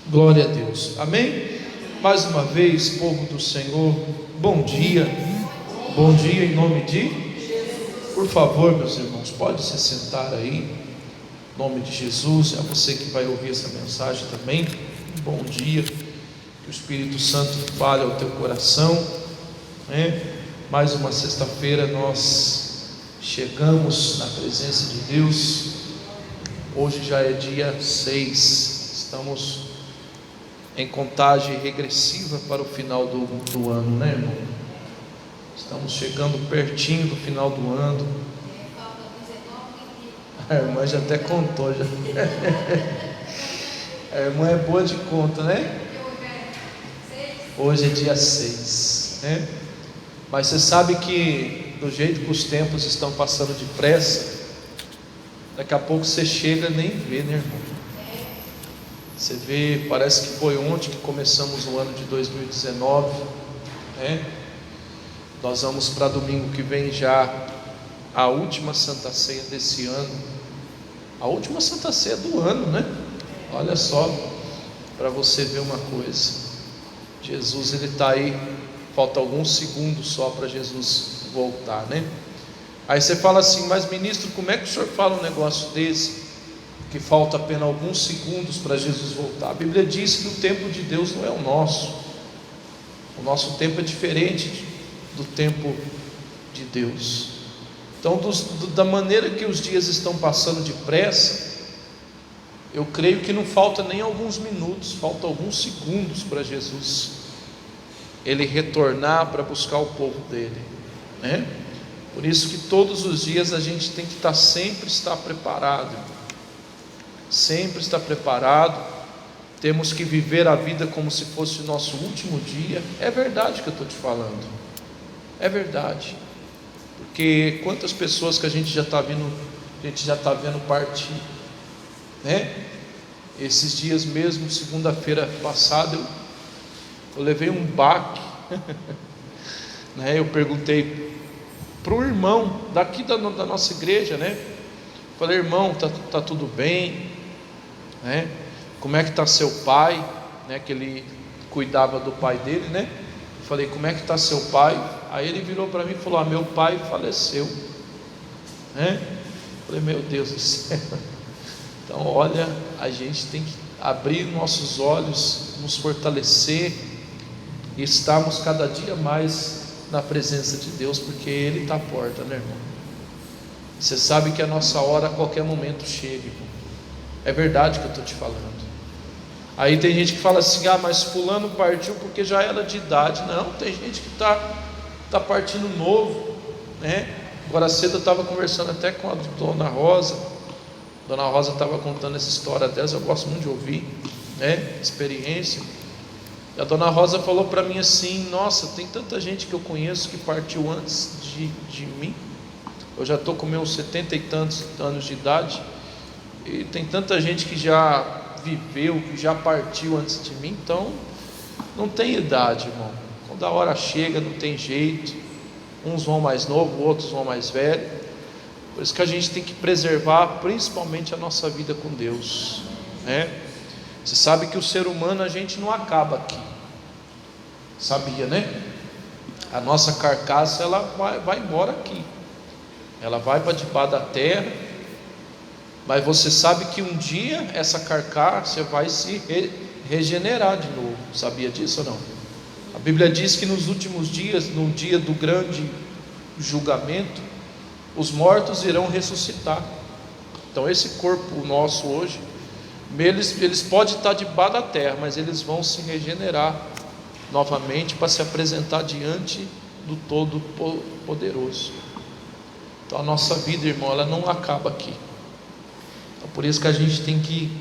Glória a Deus, amém? Mais uma vez, povo do Senhor, bom dia em nome de Jesus. Por favor, meus irmãos, pode se sentar aí, em nome de Jesus. É você que vai ouvir essa mensagem também, bom dia, que o Espírito Santo fale ao teu coração, né? Mais uma sexta-feira nós chegamos na presença de Deus. Hoje já é dia 6, estamos em contagem regressiva para o final do ano, né, irmão? Estamos chegando pertinho do final do ano. A irmã já até contou já. A irmã é boa de conta, né? Hoje é dia 6, né? Mas você sabe que do jeito que os tempos estão passando depressa, daqui a pouco você chega e nem vê, né, irmão? Você vê, parece que foi ontem que começamos o ano de 2019, né? Nós vamos para domingo que vem já a última Santa Ceia desse ano, a última Santa Ceia do ano, né? Olha só, para você ver uma coisa, Jesus ele está aí, falta alguns segundos só para Jesus voltar, né? Aí você fala assim, mas ministro, como é que o senhor fala um negócio desse? Que falta apenas alguns segundos para Jesus voltar. A Bíblia diz que o tempo de Deus não é o nosso tempo é diferente do tempo de Deus. Então, da maneira que os dias estão passando depressa, eu creio que não falta nem alguns minutos, falta alguns segundos para Jesus ele retornar para buscar o povo dele, né? Por isso que todos os dias a gente tem que sempre estar preparado. Sempre estar preparado, temos que viver a vida como se fosse o nosso último dia. É verdade que eu estou te falando, é verdade, porque quantas pessoas que a gente já está vendo partir, né? Esses dias mesmo, segunda-feira passada, eu levei um baque, né? Eu perguntei para o irmão daqui da nossa igreja, né? Falei, irmão, tá tudo bem, né? Como é que está seu pai, né? Que ele cuidava do pai dele, né? Falei, como é que está seu pai? Aí ele virou para mim e falou, meu pai faleceu, né? Falei, meu Deus do céu. Então olha, a gente tem que abrir nossos olhos, nos fortalecer e estarmos cada dia mais na presença de Deus, porque Ele está à porta, né, irmão? Você sabe que a nossa hora a qualquer momento chega, irmão. É verdade que eu estou te falando. Aí tem gente que fala assim, mas fulano partiu porque já era de idade. Não, tem gente que está partindo novo, né? Agora cedo eu estava conversando até com a Dona Rosa. Dona Rosa estava contando essa história dela, eu gosto muito de ouvir, né? Experiência. E a Dona Rosa falou para mim assim, nossa, tem tanta gente que eu conheço que partiu antes de mim. Eu já estou com meus 70 e tantos anos de idade, e tem tanta gente que já viveu, que já partiu antes de mim. Então não tem idade, irmão. Quando a hora chega, não tem jeito. Uns vão mais novo, outros vão mais velho. Por isso que a gente tem que preservar principalmente a nossa vida com Deus, né? Você sabe que o ser humano, a gente não acaba aqui, sabia, né? A nossa carcaça, ela vai embora aqui, ela vai para debaixo da terra, mas você sabe que um dia essa carcaça vai se regenerar de novo. Sabia disso ou não? A Bíblia diz que nos últimos dias, no dia do grande julgamento, os mortos irão ressuscitar. Então esse corpo nosso hoje, eles podem estar debaixo da terra, mas eles vão se regenerar novamente para se apresentar diante do Todo-Poderoso. Então a nossa vida, irmão, ela não acaba aqui. Então por isso que a gente tem que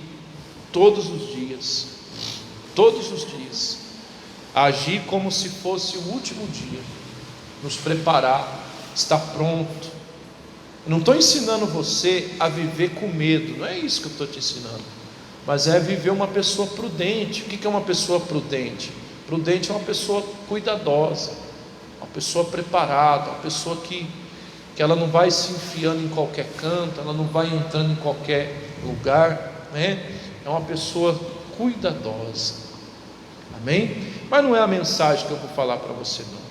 todos os dias agir como se fosse o último dia, nos preparar, estar pronto. Eu não estou ensinando você a viver com medo, não é isso que eu estou te ensinando, mas é viver uma pessoa prudente. O que é uma pessoa prudente? Prudente é uma pessoa cuidadosa, uma pessoa preparada, uma pessoa que ela não vai se enfiando em qualquer canto, ela não vai entrando em qualquer lugar, né? É uma pessoa cuidadosa. Amém? Mas não é a mensagem que eu vou falar para você, não.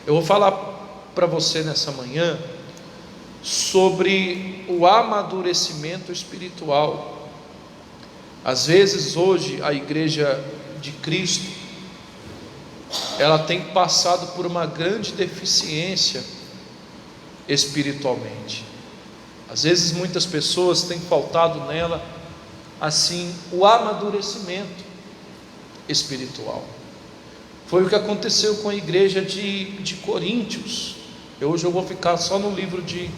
Eu vou falar para você nessa manhã sobre o amadurecimento espiritual. Às vezes hoje a igreja de Cristo, ela tem passado por uma grande deficiência espiritualmente. Às vezes muitas pessoas têm faltado nela assim o amadurecimento espiritual. Foi o que aconteceu com a igreja de Coríntios. Hoje eu vou ficar só no livro de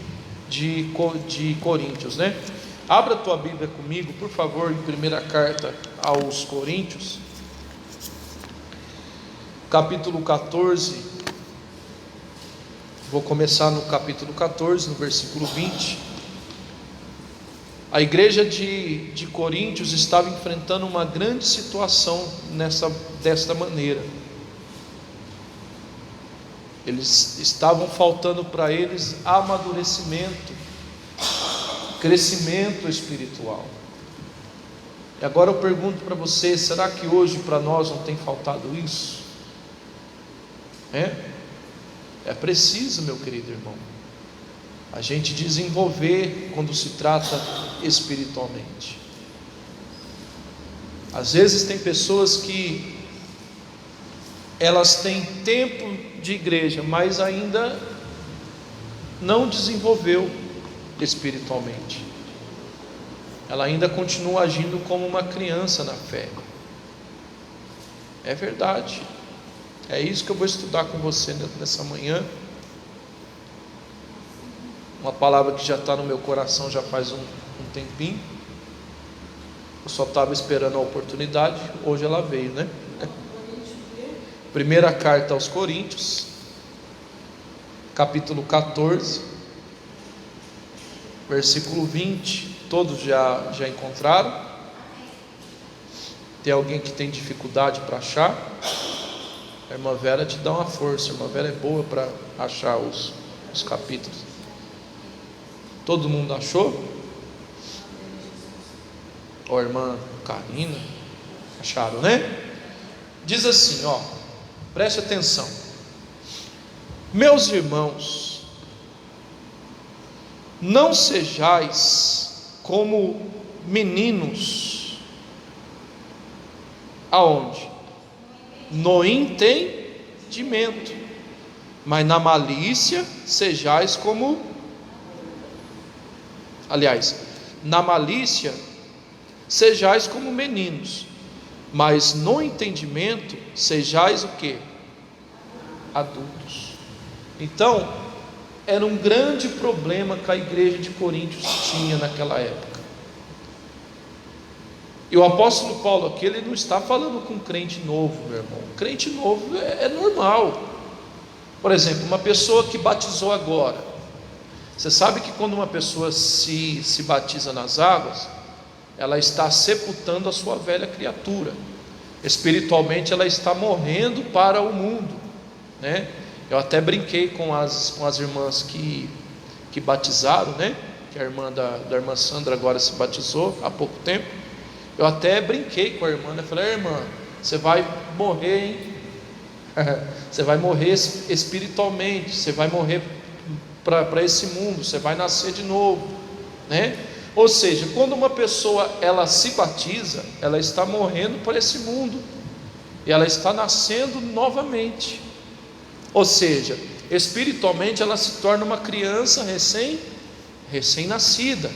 Coríntios, né? Abra a tua Bíblia comigo, por favor, em primeira carta aos Coríntios, capítulo 14. Vou começar no capítulo 14, no versículo 20. A igreja de Coríntios estava enfrentando uma grande situação desta maneira. Eles estavam faltando para eles amadurecimento, crescimento espiritual. E agora eu pergunto para você: será que hoje para nós não tem faltado isso? É preciso, meu querido irmão, a gente desenvolver quando se trata espiritualmente. Às vezes tem pessoas que elas têm tempo de igreja, mas ainda não desenvolveu espiritualmente. Ela ainda continua agindo como uma criança na fé. É verdade. É isso que eu vou estudar com você nessa manhã. Uma palavra que já está no meu coração já faz um tempinho. Eu só estava esperando a oportunidade. Hoje ela veio, né? Primeira carta aos Coríntios, capítulo 14, versículo 20. Todos já encontraram? Tem alguém que tem dificuldade para achar? A irmã Vera te dá uma força. A irmã Vera é boa para achar os capítulos. Todo mundo achou? Ó, irmã Karina, acharam, né? Diz assim, ó, preste atenção: meus irmãos, não sejais como meninos. Aonde? No entendimento, mas na malícia sejais como, na malícia sejais como meninos, mas no entendimento sejais o quê? Adultos. Então, era um grande problema que a igreja de Coríntios tinha naquela época. E o apóstolo Paulo aqui, ele não está falando com um crente novo, meu irmão. Crente novo é normal. Por exemplo, uma pessoa que batizou agora. Você sabe que quando uma pessoa se batiza nas águas, ela está sepultando a sua velha criatura. Espiritualmente ela está morrendo para o mundo, né? Eu até brinquei com as irmãs que batizaram, né? Que a irmã da irmã Sandra agora se batizou há pouco tempo. Eu até brinquei com a irmã, né? Falei: irmã, você vai morrer, hein? Você vai morrer espiritualmente, você vai morrer para esse mundo, você vai nascer de novo, né? Ou seja, quando uma pessoa ela se batiza, ela está morrendo para esse mundo e ela está nascendo novamente. Ou seja, espiritualmente ela se torna uma criança recém-nascida.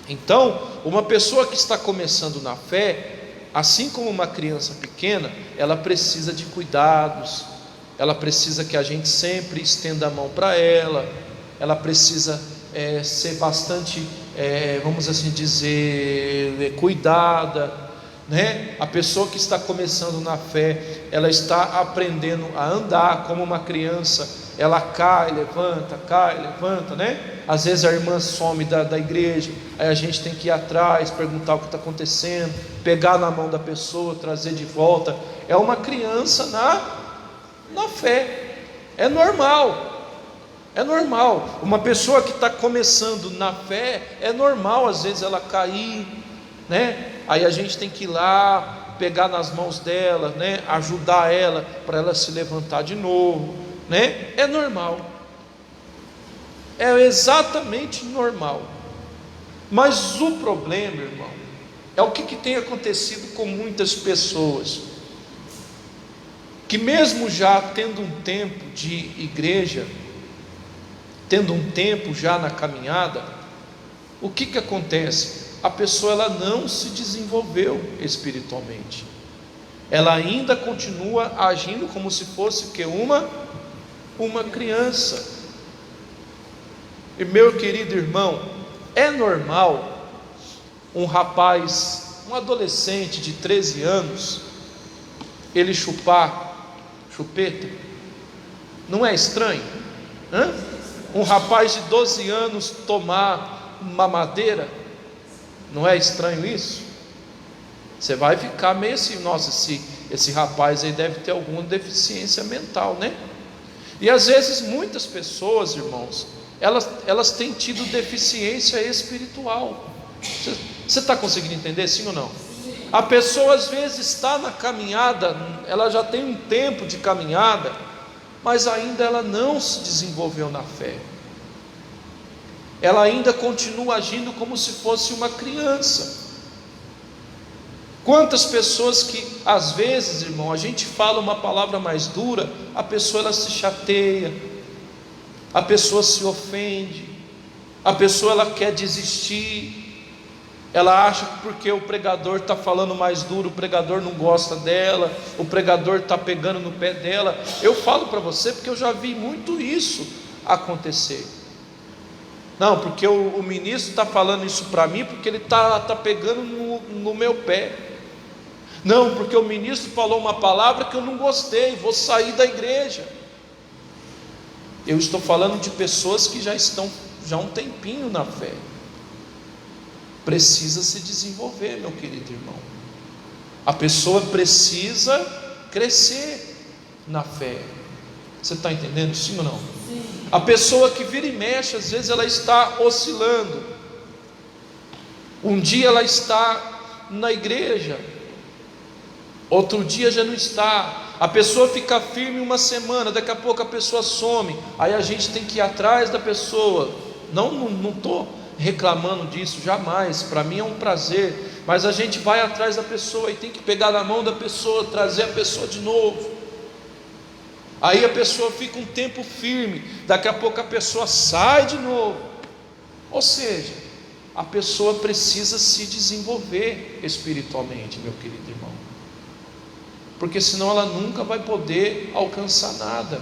Então, uma pessoa que está começando na fé, assim como uma criança pequena, ela precisa de cuidados, ela precisa que a gente sempre estenda a mão para ela precisa ser bastante, vamos assim dizer, cuidada, né? A pessoa que está começando na fé, ela está aprendendo a andar como uma criança, ela cai, levanta, né? Às vezes a irmã some da igreja, aí a gente tem que ir atrás, perguntar o que está acontecendo, pegar na mão da pessoa, trazer de volta. É uma criança na fé, é normal. Uma pessoa que está começando na fé, é normal às vezes ela cair, né? Aí a gente tem que ir lá, pegar nas mãos dela, né? Ajudar ela, para ela se levantar de novo, né? É normal, é exatamente normal. Mas o problema, irmão, é o que tem acontecido com muitas pessoas, que mesmo já tendo um tempo de igreja, tendo um tempo já na caminhada, o que acontece? A pessoa ela não se desenvolveu espiritualmente, ela ainda continua agindo como se fosse que uma criança. E meu querido irmão, é normal um rapaz, um adolescente de 13 anos, ele chupar chupeta? Não é estranho? Um rapaz de 12 anos tomar mamadeira? Não é estranho isso? Você vai ficar meio assim, nossa, esse rapaz aí deve ter alguma deficiência mental, né? E às vezes muitas pessoas, irmãos, elas têm tido deficiência espiritual. Você está conseguindo entender, sim ou não? A pessoa às vezes está na caminhada, ela já tem um tempo de caminhada, mas ainda ela não se desenvolveu na fé, ela ainda continua agindo como se fosse uma criança. Quantas pessoas que às vezes, irmão, a gente fala uma palavra mais dura, a pessoa ela se chateia, a pessoa se ofende, a pessoa ela quer desistir, ela acha que porque o pregador está falando mais duro, o pregador não gosta dela, o pregador está pegando no pé dela. Eu falo para você porque eu já vi muito isso acontecer. Não, porque o ministro está falando isso para mim, porque ele está pegando no meu pé. Não, porque o ministro falou uma palavra que eu não gostei, vou sair da igreja. Eu estou falando de pessoas que já estão há um tempinho na fé. Precisa se desenvolver, meu querido irmão. A pessoa precisa crescer na fé. Você está entendendo, sim ou não? Sim. A pessoa que vira e mexe, às vezes ela está oscilando. Um dia ela está na igreja, outro dia já não está. A pessoa fica firme uma semana, daqui a pouco a pessoa some. Aí a gente tem que ir atrás da pessoa. Não estou reclamando disso, jamais. Para mim é um prazer. Mas a gente vai atrás da pessoa e tem que pegar na mão da pessoa, trazer a pessoa de novo. Aí a pessoa fica um tempo firme, daqui a pouco a pessoa sai de novo. Ou seja, a pessoa precisa se desenvolver espiritualmente, meu querido irmão, porque senão ela nunca vai poder alcançar nada.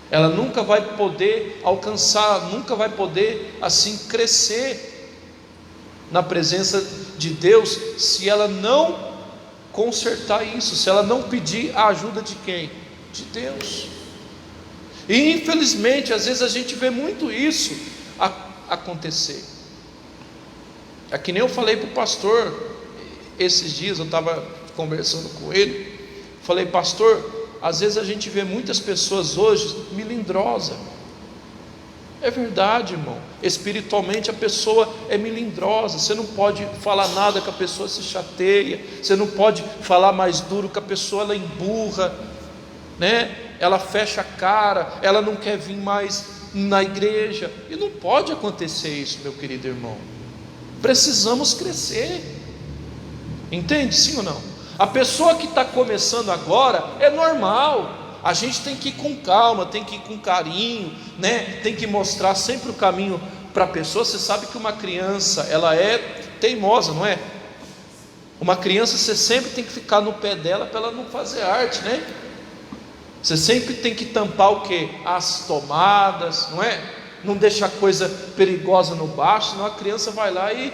Ela nunca vai poder alcançar, nunca vai poder assim crescer na presença de Deus, se ela não consertar isso, se ela não pedir a ajuda de quem? De Deus. E infelizmente às vezes a gente vê muito isso acontecer. É que nem eu falei para o pastor esses dias, eu estava conversando com ele, falei: pastor, às vezes a gente vê muitas pessoas hoje melindrosa. É verdade, irmão, espiritualmente a pessoa é melindrosa. Você não pode falar nada que a pessoa se chateia, você não pode falar mais duro que a pessoa ela emburra, né? Ela fecha a cara, ela não quer vir mais na igreja. E não pode acontecer isso, meu querido irmão. Precisamos crescer, entende? Sim ou não? A pessoa que está começando agora é normal. A gente tem que ir com calma, tem que ir com carinho, né? Tem que mostrar sempre o caminho para a pessoa. Você sabe que uma criança, ela é teimosa, não é? Uma criança, você sempre tem que ficar no pé dela para ela não fazer arte, né? Você sempre tem que tampar o quê? As tomadas, não é? Não deixar coisa perigosa no baixo, senão a criança vai lá e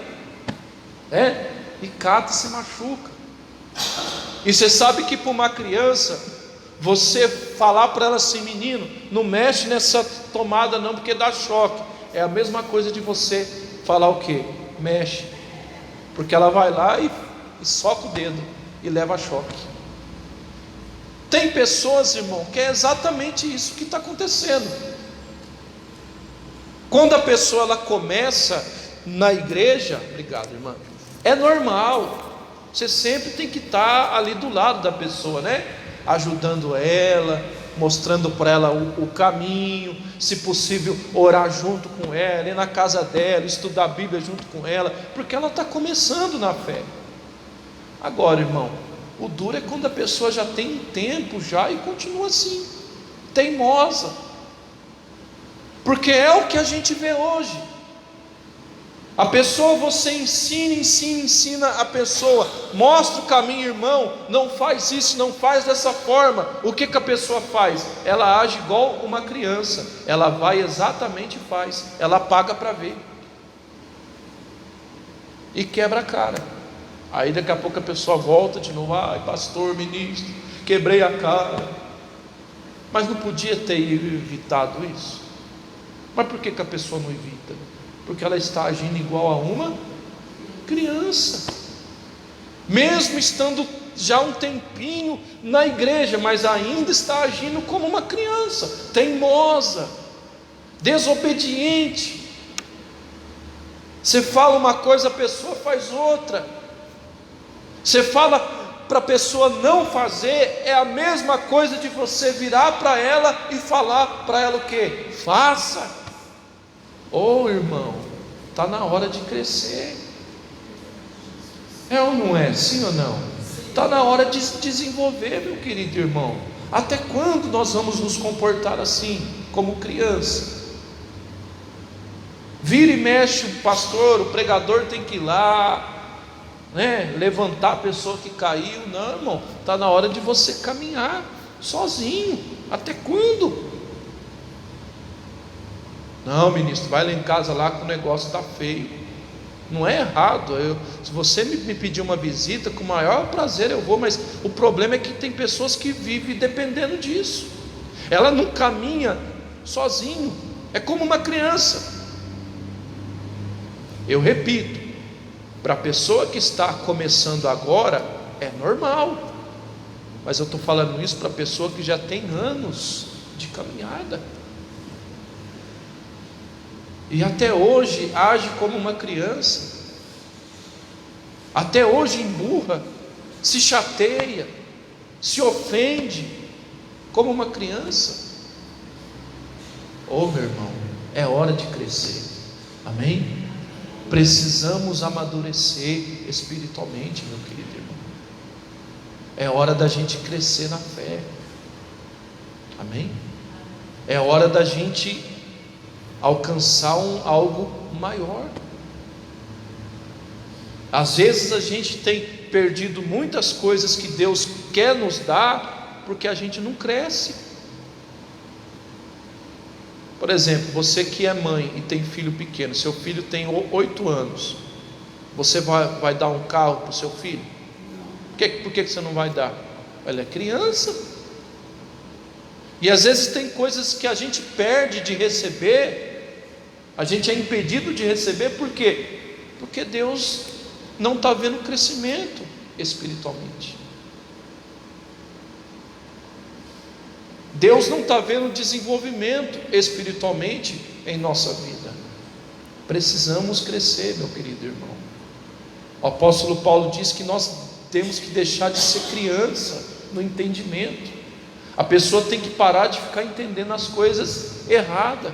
cata e se machuca. E você sabe que para uma criança, você falar para ela assim: menino, não mexe nessa tomada não, porque dá choque. É a mesma coisa de você falar o quê? Mexe, porque ela vai lá e soca o dedo e leva choque. Tem pessoas, irmão, que é exatamente isso que está acontecendo. Quando a pessoa ela começa na igreja, obrigado, irmã, é normal. Você sempre tem que estar ali do lado da pessoa, né? Ajudando ela, mostrando para ela o caminho, se possível orar junto com ela, ir na casa dela, estudar a Bíblia junto com ela, porque ela está começando na fé. Agora, irmão, o duro é quando a pessoa já tem um tempo já e continua assim, teimosa, porque é o que a gente vê hoje. A pessoa, você ensina a pessoa, mostra o caminho, irmão, não faz isso, não faz dessa forma. O que a pessoa faz? Ela age igual uma criança, ela vai exatamente e faz, ela paga para ver, e quebra a cara. Aí daqui a pouco a pessoa volta de novo, ai pastor, ministro, quebrei a cara. Mas não podia ter evitado isso? Mas por que a pessoa não evita? Porque ela está agindo igual a uma criança, mesmo estando já um tempinho na igreja, mas ainda está agindo como uma criança, teimosa, desobediente. Você fala uma coisa, a pessoa faz outra. Você fala para a pessoa não fazer, é a mesma coisa de você virar para ela e falar para ela o que? Faça. Irmão, está na hora de crescer. É ou não é? Sim ou não? Está na hora de se desenvolver, meu querido irmão. Até quando nós vamos nos comportar assim, como criança? Vira e mexe o pastor, o pregador tem que ir lá, né, levantar a pessoa que caiu. Não, irmão, está na hora de você caminhar sozinho. Até quando? Não, ministro, vai lá em casa lá que o negócio está feio. Não é errado, se você me pedir uma visita, com o maior prazer eu vou, mas o problema é que tem pessoas que vivem dependendo disso. Ela não caminha sozinho, é como uma criança. Eu repito, para a pessoa que está começando agora, é normal, mas eu estou falando isso para a pessoa que já tem anos de caminhada, e até hoje age como uma criança, até hoje emburra, se chateia, se ofende como uma criança. Meu irmão, é hora de crescer, amém? Precisamos amadurecer espiritualmente, meu querido irmão. É hora da gente crescer na fé, amém? É hora da gente alcançar algo maior. Às vezes a gente tem perdido muitas coisas que Deus quer nos dar, porque a gente não cresce. Por exemplo, você que é mãe e tem filho pequeno, seu filho tem 8 anos, você vai dar um carro para o seu filho? Por que você não vai dar? Ele é criança. E às vezes tem coisas que a gente perde de receber, a gente é impedido de receber, por quê? Porque Deus não está vendo crescimento espiritualmente. Deus não está vendo desenvolvimento espiritualmente em nossa vida. Precisamos crescer, meu querido irmão. O apóstolo Paulo diz que nós temos que deixar de ser criança no entendimento. A pessoa tem que parar de ficar entendendo as coisas erradas.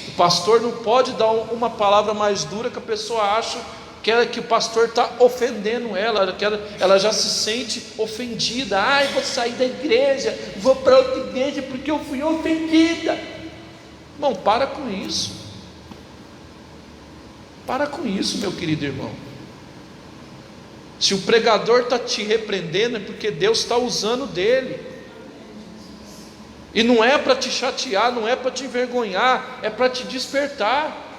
O pastor não pode dar uma palavra mais dura que a pessoa acha que o pastor está ofendendo ela já se sente ofendida. Vou sair da igreja, vou para outra igreja porque eu fui ofendida. Irmão, para com isso. Para com isso, meu querido irmão. Se o pregador está te repreendendo, é porque Deus está usando dele. E não é para te chatear, não é para te envergonhar, é para te despertar.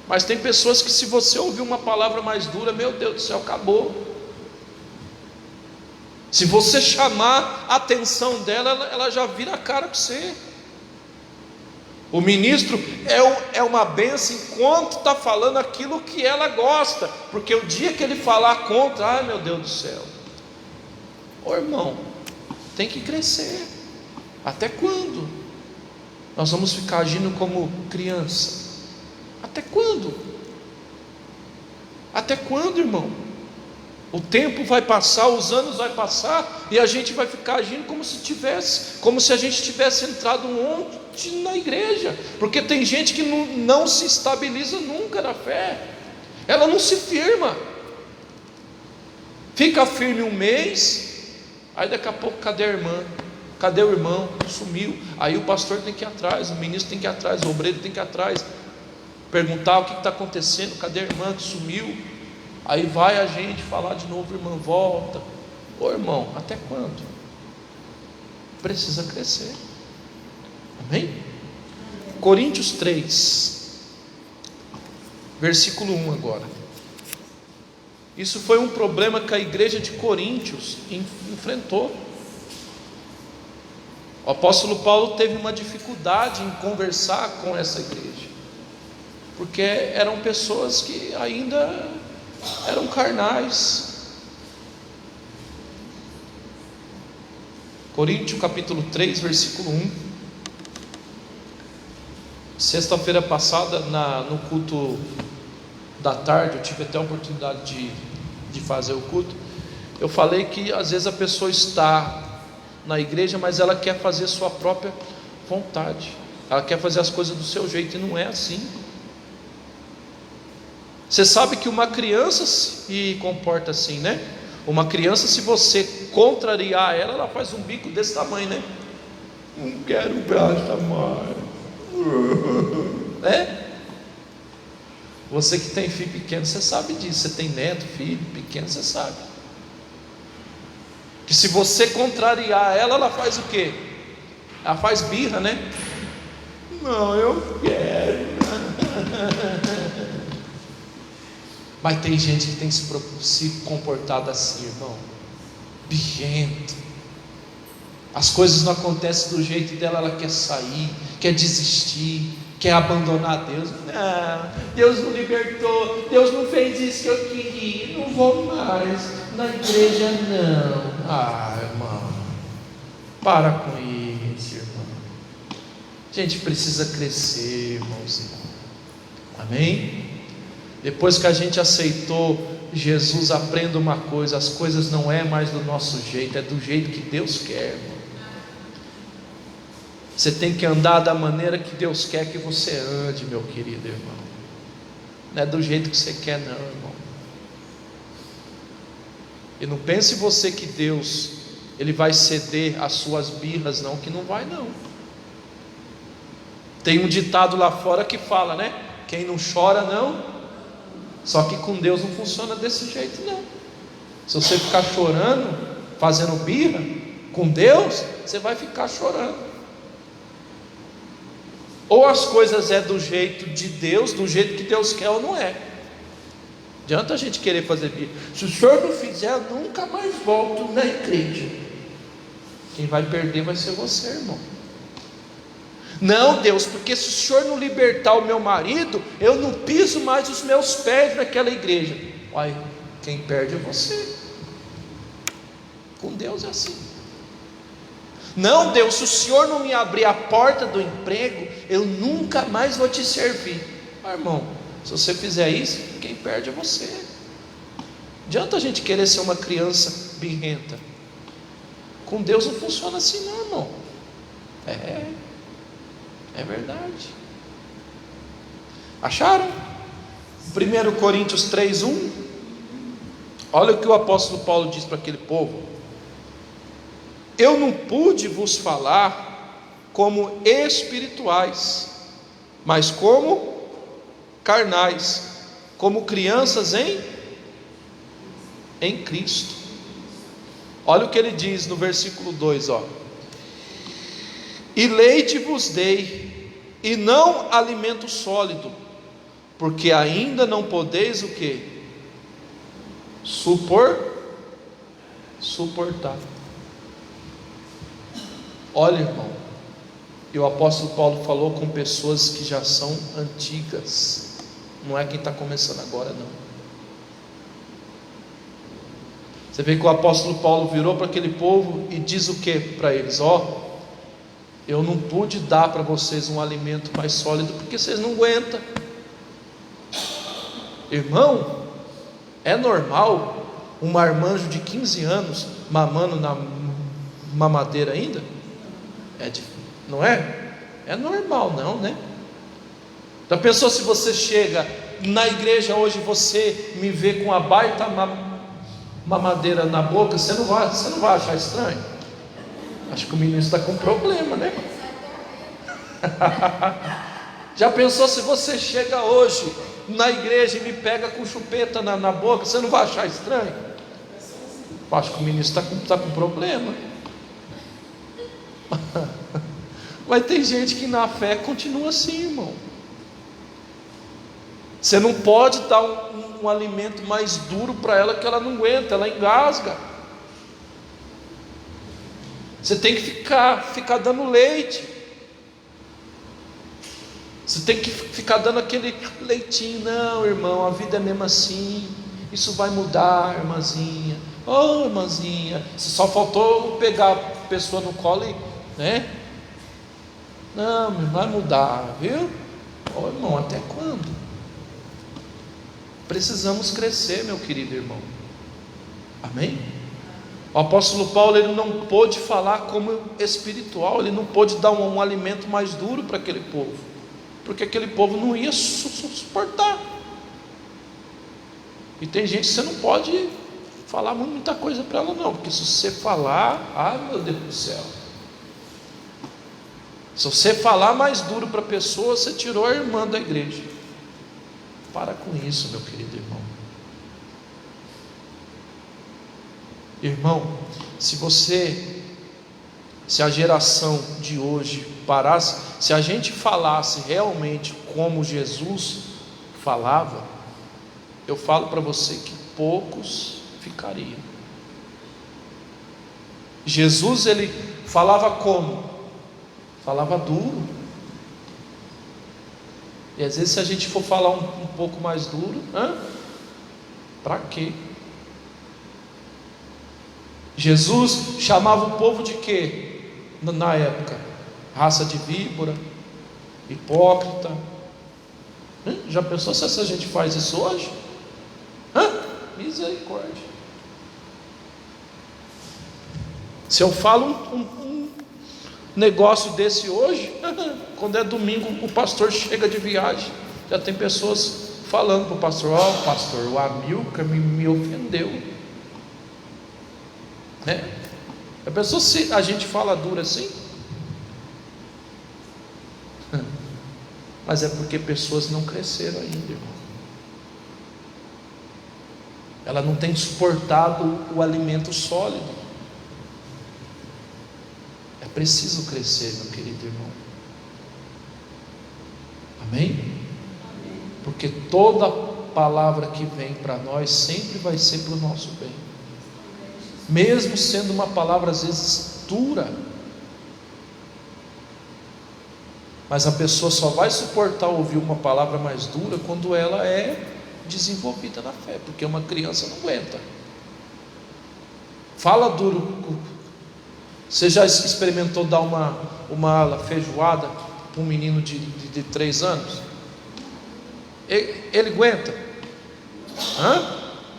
Mas tem pessoas que, se você ouvir uma palavra mais dura, meu Deus do céu, acabou. Se você chamar a atenção dela, ela já vira a cara para você. O ministro é uma bênção enquanto está falando aquilo que ela gosta, porque o dia que ele falar contra, ai meu Deus do céu. Irmão, tem que crescer. Até quando nós vamos ficar agindo como criança? Até quando? Até quando, irmão? O tempo vai passar, os anos vai passar, e a gente vai ficar agindo como se a gente tivesse entrado ontem na igreja, porque tem gente que não se estabiliza nunca na fé, ela não se firma, fica firme um mês, aí daqui a pouco cadê a irmã? Cadê o irmão? Sumiu. Aí o pastor tem que ir atrás, o ministro tem que ir atrás, o obreiro tem que ir atrás, perguntar o que está acontecendo, cadê a irmã que sumiu? Aí vai a gente falar de novo, irmã, volta. Ô irmão, até quando? Precisa crescer. Amém? Coríntios 3, versículo 1 agora. Isso foi um problema que a igreja de Coríntios enfrentou. O apóstolo Paulo teve uma dificuldade em conversar com essa igreja, porque eram pessoas que ainda eram carnais. Coríntios capítulo 3, versículo 1. Sexta-feira passada, no culto da tarde, eu tive até a oportunidade de fazer o culto. Eu falei que às vezes a pessoa está na igreja, mas ela quer fazer sua própria vontade, ela quer fazer as coisas do seu jeito, e não é assim. Você sabe que uma criança se comporta assim, né? Uma criança, se você contrariar ela, ela faz um bico desse tamanho, né? Não quero o braço da mãe. É? Você que tem filho pequeno, você sabe disso. Você tem neto, filho pequeno, você sabe que se você contrariar ela, ela faz o quê? Ela faz birra, né? Não, eu quero. Mas tem gente que tem se comportado assim, irmão, birrento. As coisas não acontecem do jeito dela, ela quer sair, quer desistir, quer abandonar Deus. Não, Deus não libertou, Deus não fez isso que eu queria, não vou mais na igreja não. Irmão, para com isso, irmão. A gente precisa crescer, irmãozinho. Amém? Depois que a gente aceitou Jesus, aprenda uma coisa: as coisas não é mais do nosso jeito, é do jeito que Deus quer, irmão. Você tem que andar da maneira que Deus quer que você ande, meu querido irmão. Não é do jeito que você quer não, irmão. E não pense você que Deus, Ele vai ceder às suas birras, não, que não vai não. Tem um ditado lá fora que fala, né? Quem não chora não. Só que com Deus não funciona desse jeito não. Se você ficar chorando, fazendo birra, com Deus, você vai ficar chorando. Ou as coisas é do jeito de Deus, do jeito que Deus quer, ou não é. Adianta a gente querer fazer birra. Se o senhor não fizer, eu nunca mais volto na igreja. Quem vai perder vai ser você, irmão. Não, Deus, porque se o senhor não libertar o meu marido, eu não piso mais os meus pés naquela igreja. Uai, quem perde é você. Com Deus é assim. Não, Deus, se o senhor não me abrir a porta do emprego, eu nunca mais vou te servir. Irmão, se você fizer isso, quem perde é você. Não adianta a gente querer ser uma criança birrenta. Com Deus não funciona assim não, irmão. É verdade. Acharam? 1 Coríntios 3:1. Olha o que o apóstolo Paulo diz para aquele povo: eu não pude vos falar como espirituais, mas como carnais, como crianças em Cristo. Olha o que ele diz no versículo 2, ó. E leite vos dei, e não alimento sólido, porque ainda não podeis o que? Suportar. Olha, irmão, e o apóstolo Paulo falou com pessoas que já são antigas, não é quem está começando agora não. Você vê que o apóstolo Paulo virou para aquele povo e diz o que para eles? Eu não pude dar para vocês um alimento mais sólido, porque vocês não aguentam. Irmão, É normal um marmanjo de 15 anos mamando na mamadeira ainda? Não é? É normal não, né? Já pensou se você chega na igreja hoje, você me vê com a baita mamadeira na boca, você não vai achar estranho? Acho que o menino está com problema, né? Já pensou se você chega hoje na igreja e me pega com chupeta na boca, você não vai achar estranho? Acho que o menino está com problema. Mas tem gente que na fé continua assim, irmão. Você não pode dar um alimento mais duro para ela, que ela não aguenta, ela engasga. Você tem que ficar dando leite. Você tem que ficar dando aquele leitinho. Não, irmão, a vida é mesmo assim. Isso vai mudar, irmãzinha. Oh, irmãzinha, só faltou pegar a pessoa no colo e, né? Não, vai mudar, viu? Oh, irmão, até quando? Precisamos crescer, meu querido irmão. Amém? O apóstolo Paulo, ele não pôde falar como espiritual, ele não pôde dar um alimento mais duro para aquele povo, porque aquele povo não ia suportar. E tem gente que você não pode falar muita coisa para ela não, porque se você falar, meu Deus do céu, se você falar mais duro para a pessoa, você tirou a irmã da igreja. Para com isso, meu querido irmão. Irmão, se a geração de hoje parasse, se a gente falasse realmente como Jesus falava, eu falo para você que poucos ficariam. Jesus, ele falava como? Falava duro. E às vezes, se a gente for falar um pouco mais duro, para quê? Jesus chamava o povo de quê? Na época, raça de víbora, hipócrita. Já pensou se essa gente faz isso hoje? Misericórdia. Se eu falo um negócio desse hoje, quando é domingo, o pastor chega de viagem, já tem pessoas falando para o pastor: pastor, o Amilcar me ofendeu, né? A pessoa, se a gente fala duro assim, mas é porque pessoas não cresceram ainda, irmão. Ela não tem suportado o alimento sólido. É preciso crescer, meu querido irmão. Amém? Porque toda palavra que vem para nós sempre vai ser para o nosso bem, mesmo sendo uma palavra às vezes dura, mas a pessoa só vai suportar ouvir uma palavra mais dura quando ela é desenvolvida na fé, porque uma criança não aguenta. Fala duro. Você já experimentou dar uma feijoada para um menino de 3 anos? Ele aguenta?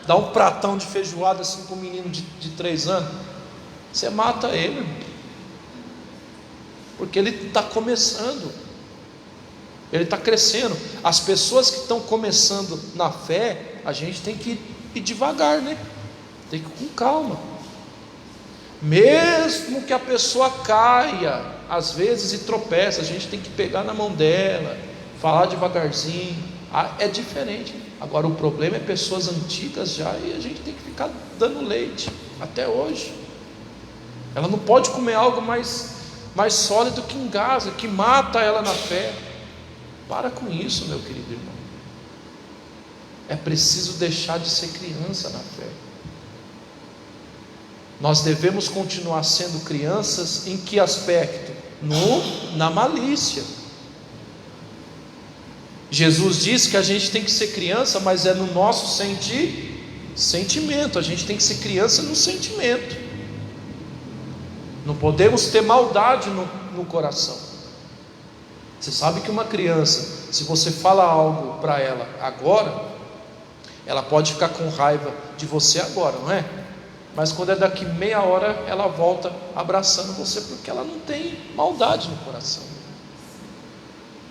Dá um pratão de feijoada assim para um menino de 3 anos? Você mata ele, irmão. Porque ele está começando, ele está crescendo. As pessoas que estão começando na fé, a gente tem que ir devagar, né? Tem que ir com calma. Mesmo que a pessoa caia, às vezes, e tropeça, a gente tem que pegar na mão dela, falar devagarzinho. É diferente. Agora o problema é pessoas antigas já, e a gente tem que ficar dando leite até hoje. Ela não pode comer algo mais sólido, que engasa, que mata ela na fé. Para com isso, meu querido irmão. É preciso deixar de ser criança na fé. Nós devemos continuar sendo crianças em que aspecto? Na malícia. Jesus diz que a gente tem que ser criança, mas é no nosso sentimento. A gente tem que ser criança no sentimento. Não podemos ter maldade no coração. Você sabe que uma criança, se você fala algo para ela agora, Ela pode ficar com raiva de você agora, não é? Mas quando é daqui meia hora, ela volta abraçando você, porque ela não tem maldade no coração.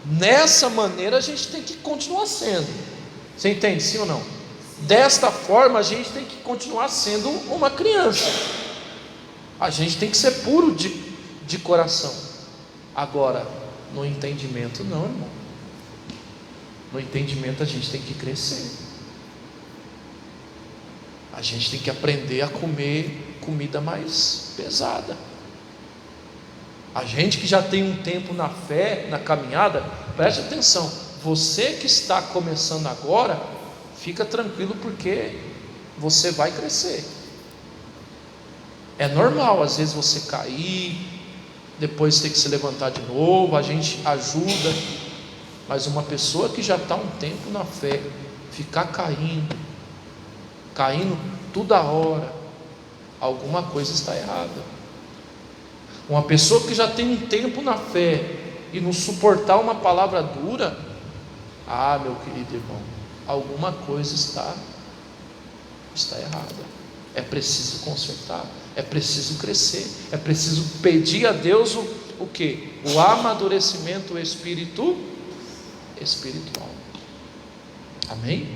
Nessa maneira a gente tem que continuar sendo. Você entende, sim ou não? Desta forma a gente tem que continuar sendo uma criança. A gente tem que ser puro de coração. Agora, no entendimento não, irmão. No entendimento a gente tem que crescer. A gente tem que aprender a comer comida mais pesada. A gente que já tem um tempo na fé, na caminhada, preste atenção. Você que está começando agora, fica tranquilo, porque você vai crescer. É normal às vezes você cair, depois ter que se levantar de novo. A gente ajuda. Mas uma pessoa que já está um tempo na fé, ficar caindo toda hora, alguma coisa está errada. Uma pessoa que já tem um tempo na fé e não suportar uma palavra dura, meu querido irmão, alguma coisa está errada. É preciso consertar, é preciso crescer, é preciso pedir a Deus o quê? O amadurecimento espiritual. Amém?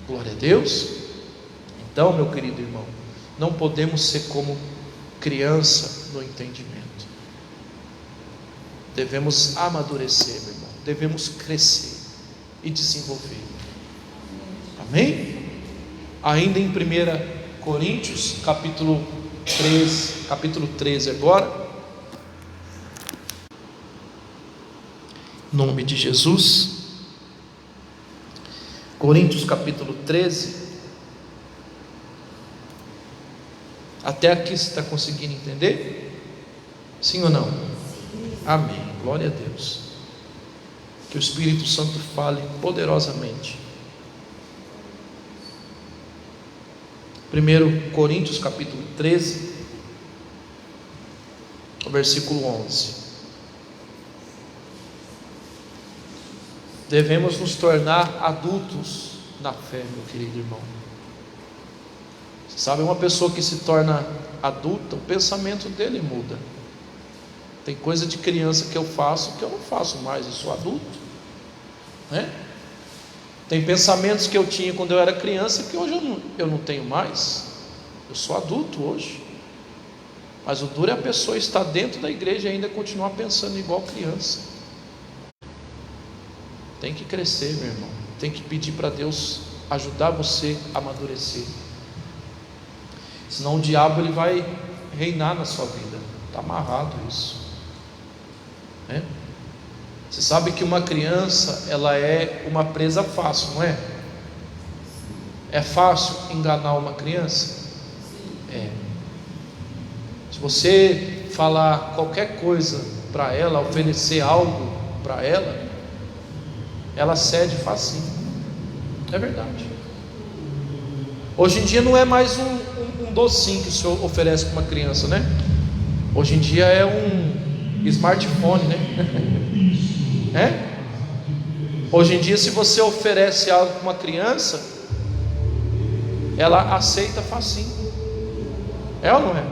Glória a Deus. Então, meu querido irmão, não podemos ser como criança no entendimento. Devemos amadurecer, meu irmão. Devemos crescer e desenvolver. Amém? Ainda em 1 Coríntios, capítulo 13 agora. Em nome de Jesus. Coríntios capítulo 13. Até aqui você está conseguindo entender? Sim ou não? Amém, glória a Deus. Que o Espírito Santo fale poderosamente. 1 Coríntios capítulo 13, versículo 11. Devemos nos tornar adultos na fé, meu querido irmão. Sabe, uma pessoa que se torna adulta, o pensamento dele muda. Tem coisa de criança que eu faço que eu não faço mais, eu sou adulto, né? Tem pensamentos que eu tinha quando eu era criança que hoje eu não tenho mais. Eu sou adulto hoje. Mas o duro é a pessoa estar dentro da igreja e ainda continuar pensando igual criança. Tem que crescer, meu irmão. Tem que pedir para Deus ajudar você a amadurecer. Senão o diabo ele vai reinar na sua vida. Está amarrado isso, né? Você sabe que uma criança, ela é uma presa fácil, não é? É fácil enganar uma criança? É. Se você falar qualquer coisa para ela, oferecer algo para ela cede facinho. É verdade. Hoje em dia não é mais um docinho que o senhor oferece para uma criança, né? Hoje em dia é um smartphone, né? Hoje em dia, se você oferece algo para uma criança, ela aceita facinho. É ou não é?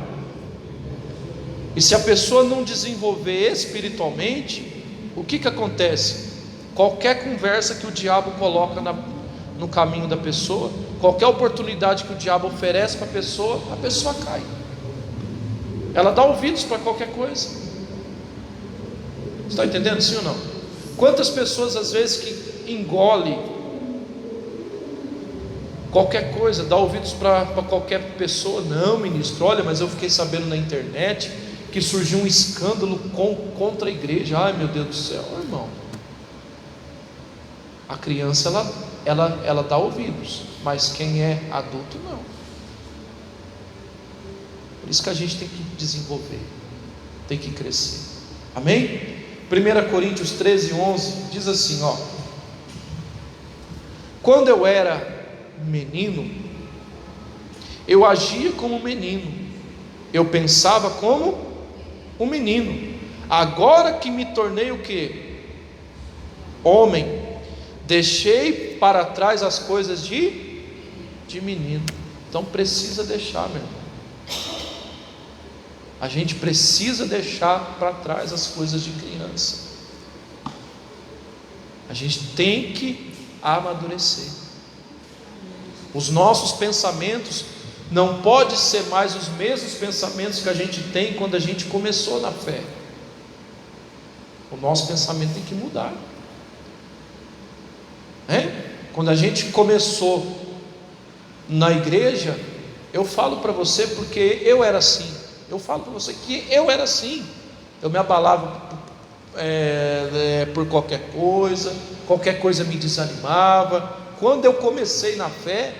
E se a pessoa não desenvolver espiritualmente, o que acontece? Qualquer conversa que o diabo coloca no caminho da pessoa, qualquer oportunidade que o diabo oferece para a pessoa cai. Ela dá ouvidos para qualquer coisa. Está entendendo, sim ou não? Quantas pessoas às vezes que engole qualquer coisa, dá ouvidos para qualquer pessoa. Não, ministro, olha, mas eu fiquei sabendo na internet que surgiu um escândalo contra a igreja. Ai, meu Deus do céu, irmão. A criança ela dá ouvidos, mas quem é adulto não. Por isso que a gente tem que desenvolver, tem que crescer. Amém? 1 Coríntios 13, 11 diz assim, ó: quando eu era menino, eu agia como menino, eu pensava como um menino. Agora que me tornei o quê? Homem, deixei para trás as coisas de de menino. Então precisa deixar, meu irmão. A gente precisa deixar para trás as coisas de criança. A gente tem que amadurecer. Os nossos pensamentos não podem ser mais os mesmos pensamentos que a gente tem quando a gente começou na fé. O nosso pensamento tem que mudar. Quando a gente começou na igreja, eu falo para você porque eu era assim. Eu falo para você que eu era assim. Eu me abalava por qualquer coisa me desanimava. Quando eu comecei na fé,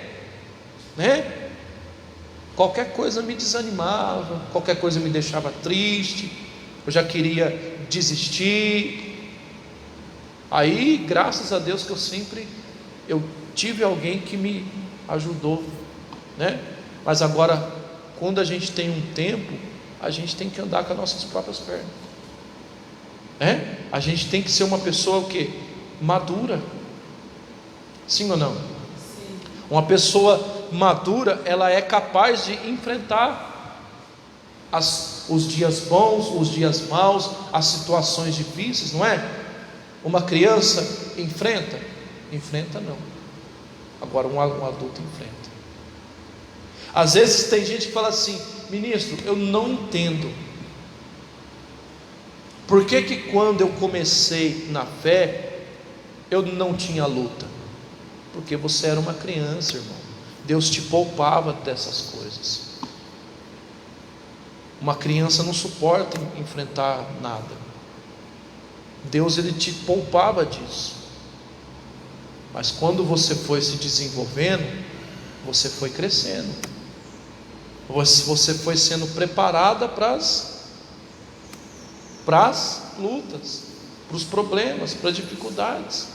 qualquer coisa me desanimava, qualquer coisa me deixava triste, eu já queria desistir. Aí, graças a Deus que eu tive alguém que me ajudou, Mas agora, quando a gente tem um tempo, a gente tem que andar com as nossas próprias pernas, A gente tem que ser uma pessoa o quê? Madura. Sim ou não? Sim. Uma pessoa madura, ela é capaz de enfrentar os dias bons, os dias maus, as situações difíceis, não é? Uma criança enfrenta? Enfrenta não. Agora um adulto enfrenta. Às vezes tem gente que fala assim: ministro, eu não entendo por que quando eu comecei na fé eu não tinha luta. Porque você era uma criança, irmão. Deus te poupava dessas coisas. Uma criança não suporta enfrentar nada. Deus, ele te poupava disso. Mas quando você foi se desenvolvendo, você foi crescendo, você foi sendo preparada para as lutas, para os problemas, para as dificuldades.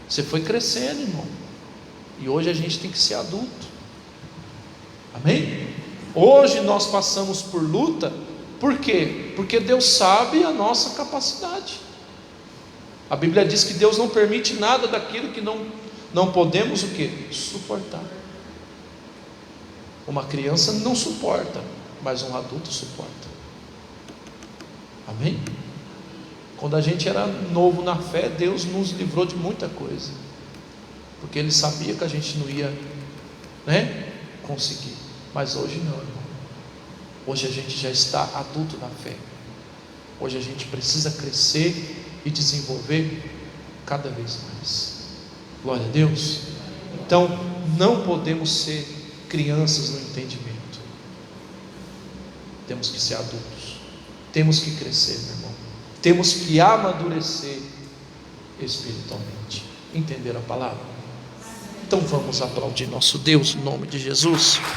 Você foi crescendo, irmão. E hoje a gente tem que ser adulto. Amém? Hoje nós passamos por luta. Por quê? Porque Deus sabe a nossa capacidade. A Bíblia diz que Deus não permite nada daquilo que não podemos o quê? Suportar. Uma criança não suporta, mas um adulto suporta. Amém? Quando a gente era novo na fé, Deus nos livrou de muita coisa, porque Ele sabia que a gente não ia conseguir. Mas hoje não, irmão. Hoje a gente já está adulto na fé. Hoje a gente precisa crescer e desenvolver cada vez mais. Glória a Deus. Então não podemos ser crianças no entendimento. Temos que ser adultos. Temos que crescer, meu irmão. Temos que amadurecer espiritualmente. Entender a palavra? Então vamos aplaudir nosso Deus em nome de Jesus.